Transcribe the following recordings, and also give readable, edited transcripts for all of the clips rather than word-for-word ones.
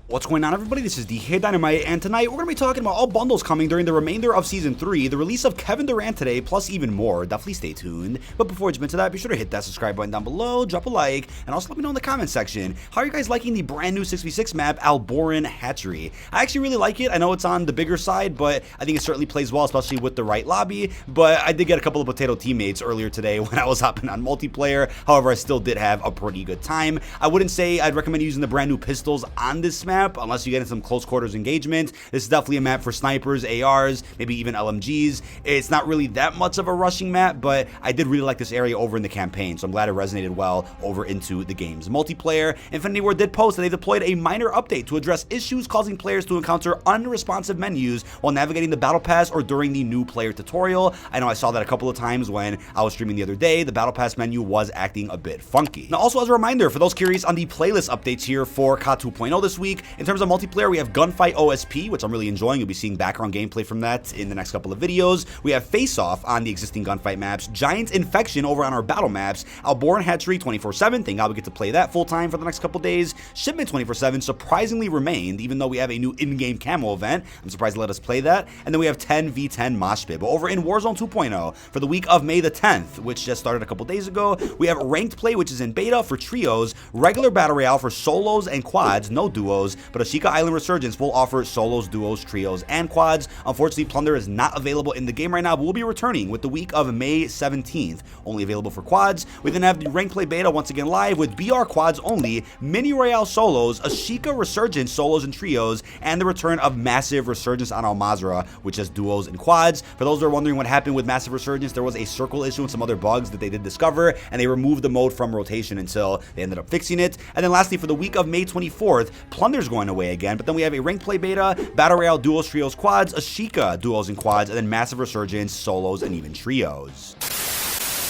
What's going on, everybody? This is dkdynamite, and tonight we're going to be talking about all bundles coming during the remainder of Season 3, the release of Kevin Durant today, plus even more. Definitely stay tuned. But before we jump into that, be sure to hit that subscribe button down below, drop a like, and also let me know in the comment section, how are you guys liking the brand new 6v6 map, Alboran Hatchery? I actually really like it. I know it's on the bigger side, but I think it certainly plays well, especially with the right lobby. But I did get a couple of potato teammates earlier today when I was hopping on multiplayer. However, I still did have a pretty good time. I wouldn't say I'd recommend using the brand new pistols on this map, unless you get into some close quarters engagement. This is definitely a map for snipers, ARs, maybe even LMGs. It's not really that much of a rushing map, but I did really like this area over in the campaign, so I'm glad it resonated well over into the game's multiplayer. Infinity Ward did post that they deployed a minor update to address issues causing players to encounter unresponsive menus while navigating the battle pass or during the new player tutorial. I know I saw that a couple of times when I was streaming the other day. The battle pass menu was acting a bit funky. Now, also as a reminder, for those curious on the playlist updates here for COD 2.0 this week, in terms of multiplayer, we have Gunfight OSP, which I'm really enjoying. You'll be seeing background gameplay from that in the next couple of videos. We have Face Off on the existing Gunfight maps, Giant Infection over on our battle maps, Alboran Hatchery 24/7, thank God we get to play that full time for the next couple days. Shipment 24/7 surprisingly remained, even though we have a new in-game camo event. I'm surprised they let us play that. And then we have 10v10 Mosh Pit. But over in Warzone 2.0, for the week of May the 10th, which just started a couple days ago, we have Ranked Play, which is in beta for trios, regular Battle Royale for solos and quads, no duos, but Ashika Island Resurgence will offer solos, duos, trios, and quads. Unfortunately, Plunder is not available in the game right now, but we'll be returning with the week of May 17th, only available for quads. We then have the Ranked Play beta once again live with BR quads only, Mini Royale solos, Ashika Resurgence solos and trios, and the return of Massive Resurgence on Al Mazrah, which is duos and quads. For those that are wondering what happened with Massive Resurgence, there was a circle issue and some other bugs that they did discover, and they removed the mode from rotation until they ended up fixing it. And then lastly, for the week of May 24th, Plunder's going away again, but then we have a Ranked Play beta, Battle Royale duos, trios, quads, Ashika duos and quads, and then Massive Resurgence, solos, and even trios.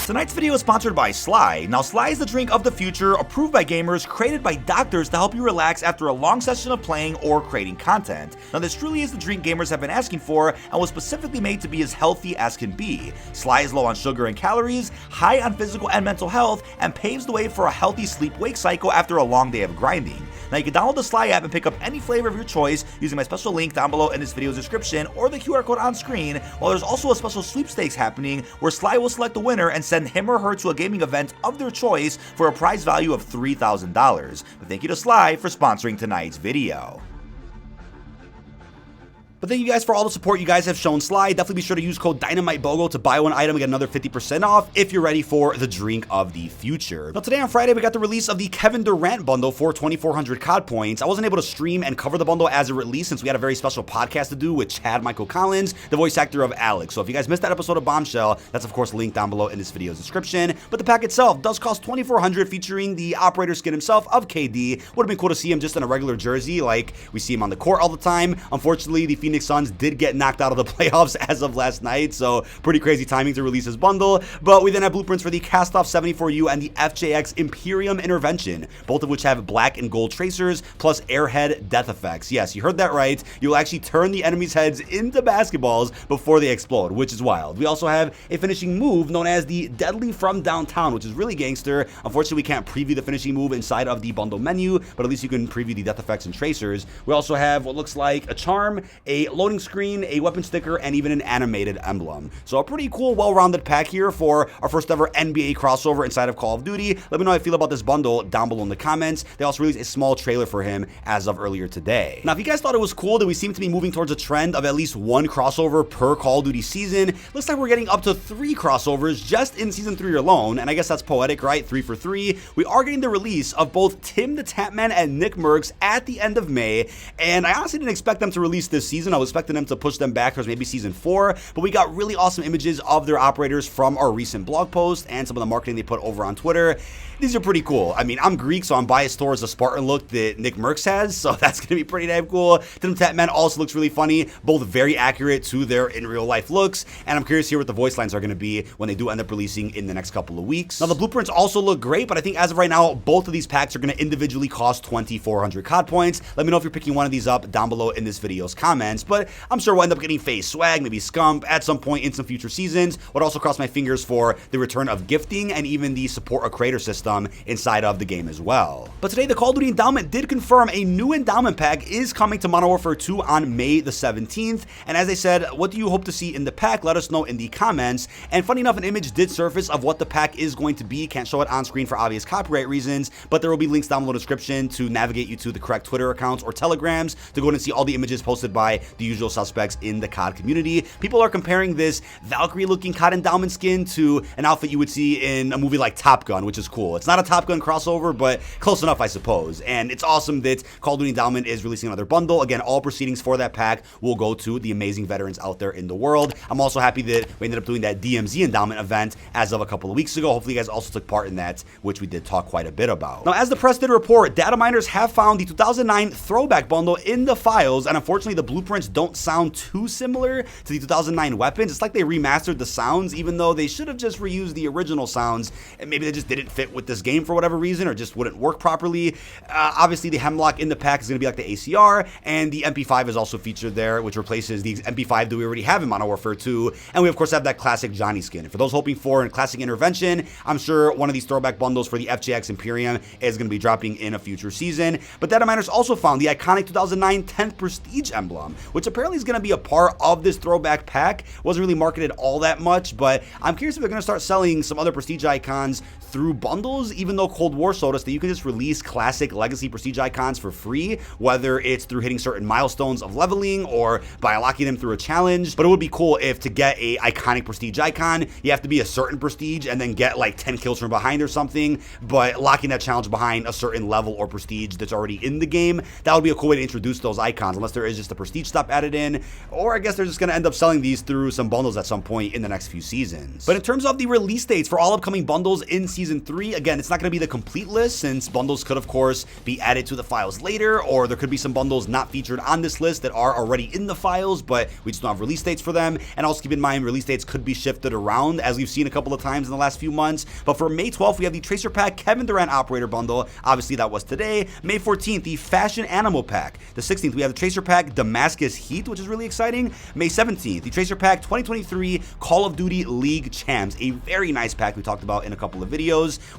Tonight's video is sponsored by Sly. Now, Sly is the drink of the future, approved by gamers, created by doctors to help you relax after a long session of playing or creating content. Now, this truly is the drink gamers have been asking for and was specifically made to be as healthy as can be. Sly is low on sugar and calories, high on physical and mental health, and paves the way for a healthy sleep-wake cycle after a long day of grinding. Now, you can download the Sly app and pick up any flavor of your choice using my special link down below in this video's description or the QR code on screen, while there's also a special sweepstakes happening where Sly will select the winner and send him or her to a gaming event of their choice for a prize value of $3,000. But thank you to Sly for sponsoring tonight's video. But thank you guys for all the support you guys have shown Sly. Definitely be sure to use code DynamiteBogo to buy one item and get another 50% off if you're ready for the drink of the future. Now today on Friday, we got the release of the Kevin Durant bundle for 2,400 COD points. I wasn't able to stream and cover the bundle as it released since we had a very special podcast to do with Chad Michael Collins, the voice actor of Alex. So if you guys missed that episode of Bombshell, that's of course linked down below in this video's description. But the pack itself does cost 2,400, featuring the operator skin himself of KD. Would have been cool to see him just in a regular jersey like we see him on the court all the time. Unfortunately, the Phoenix Suns did get knocked out of the playoffs as of last night, so pretty crazy timing to release his bundle. But we then have blueprints for the Cast-Off 74U and the FJX Imperium Intervention, both of which have black and gold tracers plus airhead death effects. Yes, you heard that right. You'll actually turn the enemy's heads into basketballs before they explode, which is wild. We also have a finishing move known as the Deadly from Downtown, which is really gangster. Unfortunately, we can't preview the finishing move inside of the bundle menu, but at least you can preview the death effects and tracers. We also have what looks like a charm, a loading screen, a weapon sticker, and even an animated emblem. So a pretty cool, well-rounded pack here for our first ever NBA crossover inside of Call of Duty. Let me know how you feel about this bundle down below in the comments. They also released a small trailer for him as of earlier today. Now, if you guys thought it was cool that we seem to be moving towards a trend of at least one crossover per Call of Duty season, looks like we're getting up to 3 crossovers just in Season 3 alone, and I guess that's poetic, right? 3 for 3. We are getting the release of both Tim the Tapman and Nickmercs at the end of May, and I honestly didn't expect them to release this season. I was expecting them to push them back towards maybe Season 4, but we got really awesome images of their operators from our recent blog post and some of the marketing they put over on Twitter. These are pretty cool. I mean, I'm Greek, so I'm biased towards the Spartan look that Nickmercs has, so that's going to be pretty damn cool. Tim Tapman also looks really funny, both very accurate to their in real life looks, and I'm curious to hear what the voice lines are going to be when they do end up releasing in the next couple of weeks. Now, the blueprints also look great, but I think as of right now, both of these packs are going to individually cost 2,400 COD points. Let me know if you're picking one of these up down below in this video's comments. comments, but I'm sure we'll end up getting face swag, maybe scump at some point in some future seasons. Would also cross my fingers for the return of gifting and even the support a creator system inside of the game as well. But today, the Call of Duty Endowment did confirm a new endowment pack is coming to Modern Warfare 2 on May the 17th. And as I said, what do you hope to see in the pack? Let us know in the comments. And funny enough, an image did surface of what the pack is going to be. Can't show it on screen for obvious copyright reasons, but there will be links down below in the description to navigate you to the correct Twitter accounts or Telegrams to go and see all the images posted by the usual suspects in the COD community. People are comparing this Valkyrie-looking COD endowment skin to an outfit you would see in a movie like Top Gun, which is cool. It's not a Top Gun crossover, but close enough, I suppose. And it's awesome that Call of Duty Endowment is releasing another bundle. Again, all proceedings for that pack will go to the amazing veterans out there in the world. I'm also happy that we ended up doing that DMZ endowment event as of a couple of weeks ago. Hopefully you guys also took part in that, which we did talk quite a bit about. Now, as the press did report, data miners have found the 2009 Throwback bundle in the files, and unfortunately the blueprints don't sound too similar to the 2009 weapons. It's like they remastered the sounds, even though they should have just reused the original sounds, and maybe they just didn't fit with this game for whatever reason, or just wouldn't work properly. Obviously the Hemlock in the pack is going to be like the ACR, and the MP5 is also featured there, which replaces the MP5 that we already have in Modern Warfare 2, and we of course have that classic Johnny skin. For those hoping for a classic intervention, I'm sure one of these throwback bundles for the FJX Imperium is going to be dropping in a future season. But data miners also found the iconic 2009 10th Prestige emblem, which apparently is going to be a part of this throwback pack. Wasn't really marketed all that much, but I'm curious if they're going to start selling some other Prestige icons through bundles, even though Cold War showed us that you can just release classic legacy Prestige icons for free, whether it's through hitting certain milestones of leveling or by unlocking them through a challenge. But it would be cool if to get a iconic Prestige icon, you have to be a certain Prestige and then get like 10 kills from behind or something, but locking that challenge behind a certain level or Prestige that's already in the game. That would be a cool way to introduce those icons, unless there is just a Prestige stuff added in, or I guess they're just going to end up selling these through some bundles at some point in the next few seasons. But in terms of the release dates for all upcoming bundles in Season 3, again, it's not going to be the complete list, since bundles could, of course, be added to the files later, or there could be some bundles not featured on this list that are already in the files, but we just don't have release dates for them. And also keep in mind, release dates could be shifted around, as we've seen a couple of times in the last few months. But for May 12th, we have the Tracer Pack Kevin Durant Operator Bundle. Obviously, that was today. May 14th, the Fashion Animal Pack. The 16th, we have the Tracer Pack Damascus Heat, which is really exciting. May 17th, the Tracer Pack 2023 Call of Duty League Champs. A very nice pack we talked about in a couple of videos.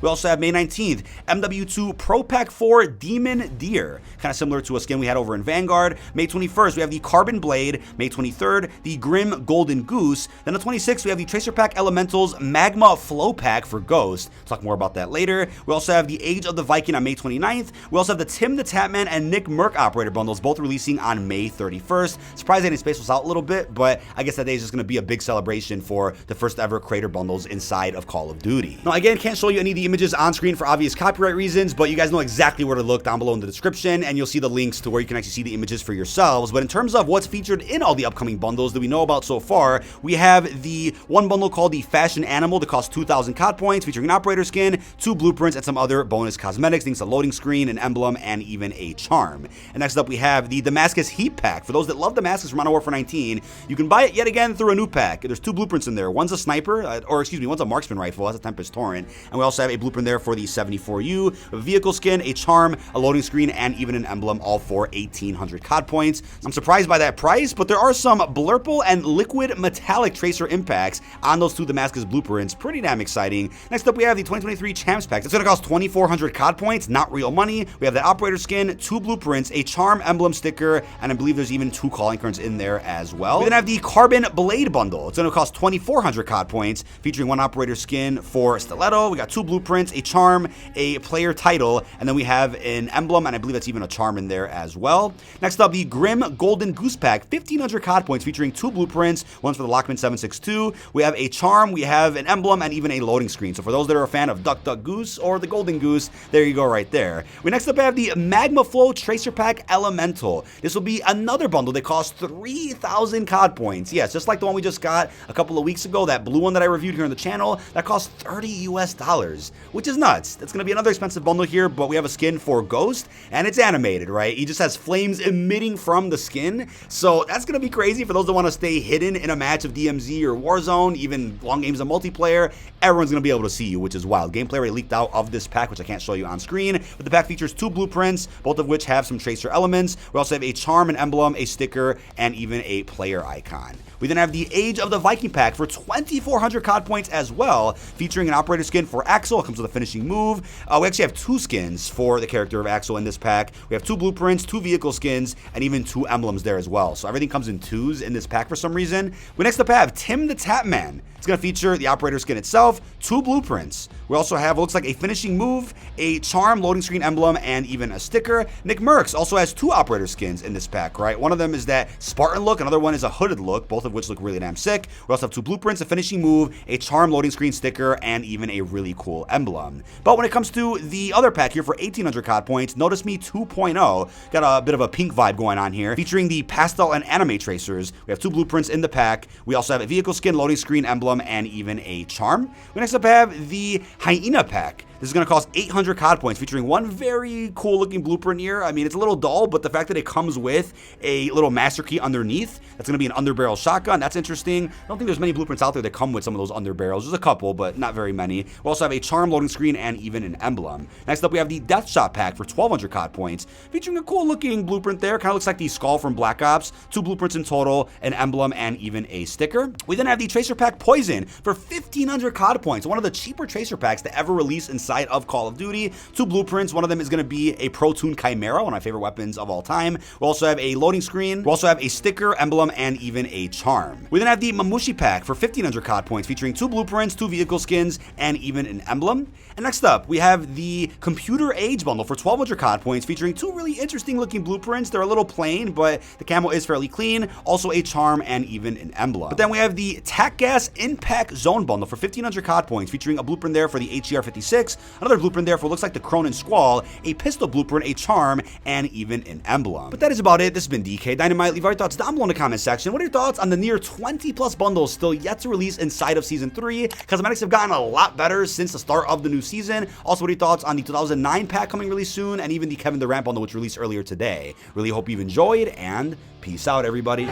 We also have May 19th, MW2 Pro Pack 4 Demon Deer. Kind of similar to a skin we had over in Vanguard. May 21st, we have the Carbon Blade. May 23rd, the Grim Golden Goose. Then the 26th, we have the Tracer Pack Elementals Magma Flow Pack for Ghost. Talk more about that later. We also have the Age of the Viking on May 29th. We also have the Tim the Tatman and Nickmercs Operator bundles, both releasing on May 31st. Surprised Any Space was out a little bit, but I guess that day is just going to be a big celebration for the first ever creator bundles inside of Call of Duty. Now, again, can't show you any of the images on screen for obvious copyright reasons, but you guys know exactly where to look down below in the description, and you'll see the links to where you can actually see the images for yourselves. But in terms of what's featured in all the upcoming bundles that we know about so far, we have the one bundle called the Fashion Animal that costs 2,000 COD points, featuring an operator skin, 2 blueprints, and some other bonus cosmetics, things a loading screen, an emblem, and even a charm. And next up, we have the Damascus Heat Pack. For those that love Damascus from Modern Warfare 19, you can buy it yet again through a new pack. There's 2 blueprints in there. One's a sniper, one's a marksman rifle. That's a Tempest Torrent. And we also have a blueprint there for the 74U, a vehicle skin, a charm, a loading screen, and even an emblem, all for 1,800 COD points. I'm surprised by that price, but there are some blurple and liquid metallic tracer impacts on those 2 Damascus blueprints. Pretty damn exciting. Next up, we have the 2023 Champs Pack. It's going to cost 2,400 COD points, not real money. We have that operator skin, 2 blueprints, a charm emblem sticker, and I believe there's even 2 calling cards in there as well. We then have the Carbon Blade bundle. It's going to cost 2,400 COD points, featuring 1 operator skin for Stiletto. We got 2 blueprints, a charm, a player title, and then we have an emblem, and I believe that's even a charm in there as well. Next up, the Grim Golden Goose Pack, 1,500 COD points, featuring 2 blueprints, one's for the Lockman 762. We have a charm, we have an emblem, and even a loading screen. So for those that are a fan of Duck Duck Goose or the Golden Goose, there you go right there. We next up have the Magma Flow Tracer Pack Elemental. This will be another bundle that costs 3,000 COD points. Yes, just like the one we just got a couple of weeks ago, that blue one that I reviewed here on the channel, that costs $30 US, which is nuts. That's going to be another expensive bundle here, but we have a skin for Ghost, and it's animated, right? He just has flames emitting from the skin, so that's going to be crazy for those that want to stay hidden in a match of DMZ or Warzone, even long games of multiplayer. Everyone's going to be able to see you, which is wild. Gameplay already leaked out of this pack, which I can't show you on screen, but the pack features 2 blueprints, both of which have some tracer elements. We also have a charm, an emblem, a sticker, and even a player icon. We then have the Age of the Viking pack for 2,400 COD points as well, featuring an operator skin for Axel. It comes with a finishing move. We actually have 2 skins for the character of Axel in this pack. We have 2 blueprints, 2 vehicle skins, and even 2 emblems there as well. So everything comes in 2s in this pack for some reason. We next up have Tim the Tapman. It's going to feature the operator skin itself, 2 blueprints. We also have what looks like a finishing move, a charm, loading screen emblem, and even a sticker. Nickmercs also has 2 operator skins in this pack, right? One of them is that Spartan look, another one is a hooded look, both of which look really damn sick. We also have 2 blueprints, a finishing move, a charm, loading screen sticker, and even a really cool emblem. But when it comes to the other pack here for 1,800 COD points, Notice Me 2.0, got a bit of a pink vibe going on here, featuring the pastel and anime tracers. We have 2 blueprints in the pack. We also have a vehicle skin, loading screen emblem, and even a charm. We next up have the Hyena pack. This is going to cost 800 COD points, featuring one very cool looking blueprint here. I mean, it's a little dull, but the fact that it comes with a little master key underneath, that's going to be an underbarrel shotgun. That's interesting. I don't think there's many blueprints out there that come with some of those underbarrels. There's a couple, but not very many. We also have a charm, loading screen, and even an emblem. Next up, we have the Death Shot pack for 1,200 COD points, featuring a cool looking blueprint there. Kind of looks like the skull from Black Ops. 2 blueprints in total, an emblem, and even a sticker. We then have the Tracer pack Poison for 1,500 COD points. One of the cheaper Tracer packs to ever release inside of Call of Duty. 2 blueprints. One of them is going to be a Protoon Chimera, one of my favorite weapons of all time. We also have a loading screen. We also have a sticker, emblem, and even a charm. We then have the Mamushi pack for 1,500 COD points, featuring 2 blueprints, 2 vehicle skins, and even an emblem. And next up, we have the Computer Age bundle for 1,200 COD points, featuring 2 really interesting looking blueprints. They're a little plain, but the camo is fairly clean. Also a charm and even an emblem. But then we have the Tac Gas Impact Zone bundle for 1,500 COD points, featuring a blueprint there for the HER56, another blueprint there for what looks like the Cronin Squall, a pistol blueprint, a charm, and even an emblem. But that is about it. This has been dkdynamite. Leave your thoughts down below in the comment section. What are your thoughts on the near 20 plus bundles still yet to release inside of Season 3? Cosmetics have gotten a lot better since the start of the new season. Also, what are your thoughts on the 2009 pack coming really soon, and even the Kevin Durant bundle, which released earlier today? Really hope you've enjoyed, and peace out, everybody.